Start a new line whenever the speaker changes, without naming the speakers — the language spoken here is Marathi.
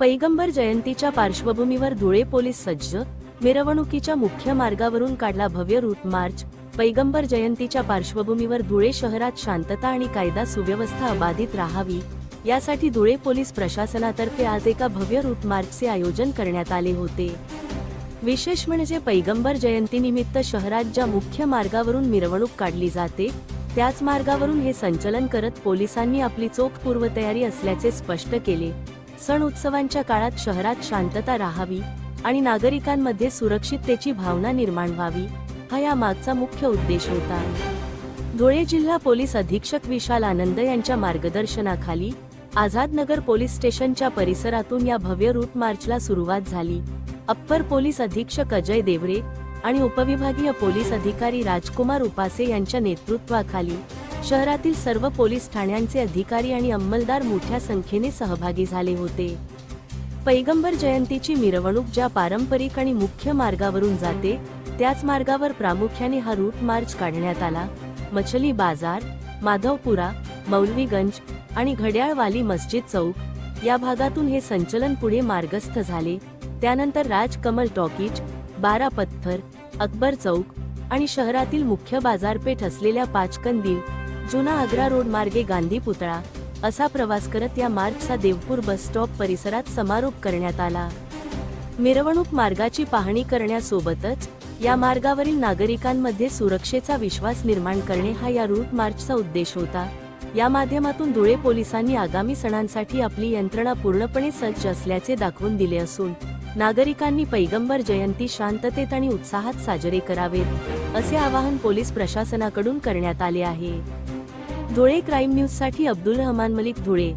पैगंबर जयंतीच्या पार्श्वभूमीवर धुळे पोलीस सज्ज. मिरवणुकीच्या मुख्य मार्गावरून काढला भव्य रूट मार्च. पैगंबर जयंतीच्या पार्श्वभूमीवर धुळे शहरात शांतता आणि कायदा सुव्यवस्था अबाधित राहावी यासाठी धुळे पोलीस प्रशासनातर्फे आज एका भव्य रूट मार्चचे आयोजन करण्यात आले होते. विशेष म्हणजे पैगंबर जयंतीनिमित्त शहरात ज्या मुख्य मार्गावरून मिरवणूक काढली जाते त्याच मार्गावरून हे संचलन करत पोलिसांनी आपली चोख पूर्वतयारी असल्याचे स्पष्ट केले. सण उत्सवांच्या काळात शहरात शांतता राहावी आणि नागरिकांमध्ये सुरक्षिततेची भावना निर्माण व्हावी हा या मागचा मुख्य उद्देश होता. धुळे जिल्हा पोलीस अधीक्षक विशाल आनंद यांच्या मार्गदर्शनाखाली आझादनगर पोलीस स्टेशनच्या परिसरातून या भव्य रूट मार्चला सुरुवात झाली. अप्पर पोलीस अधीक्षक अजय देवरे आणि उपविभागीय पोलीस अधिकारी राजकुमार उपासे यांच्या नेतृत्वाखाली शहरातील सर्व पोलीस ठाण्यांचे अधिकारी आणि अंमलदार मोठ्या संख्येने सहभागी झाले होते. पैगंबर जयंतीची मिरवणूक ज्या पारंपरिक आणि मुख्य मार्गावरून जाते त्याच मार्गावर प्रामुख्याने हा रूट मार्च काढण्यात आला. मछली बाजार, माधवपुरा, मौलवीगंज आणि घड्याळवाली मस्जिद चौक या भागातून हे संचलन पुढे मार्गस्थ झाले. त्यानंतर राज कमल टॉकीज, 12 पत्थर, अकबर चौक आणि शहरातील मुख्य बाजारपेठ असलेल्या पाचकंदील, जुना आग्रा रोड मार्गे गांधी पुतळा असा प्रवास करत या मार्चचा देवपूर बस स्टॉप परिसरात समारोप करण्यात आला. मिरवणूक मार्गाची पाहणी करण्यासोबतच या मार्गावरील नागरिकांमध्ये सुरक्षेचा विश्वास निर्माण करणे हा या रूट मार्चचा उद्देश होता. या माध्यमातून धुळे पोलिसांनी आगामी सणांसाठी आपली यंत्रणा पूर्णपणे सज्ज असल्याचे दाखवून दिले असून नागरिकांनी पैगंबर जयंती शांततेत आणि उत्साहात साजरे करावेत असे आवाहन पोलीस प्रशासनाकडून करण्यात आले आहे. धुळे क्राईम न्यूजसाठी अब्दुल रहमान मलिक, धुळे.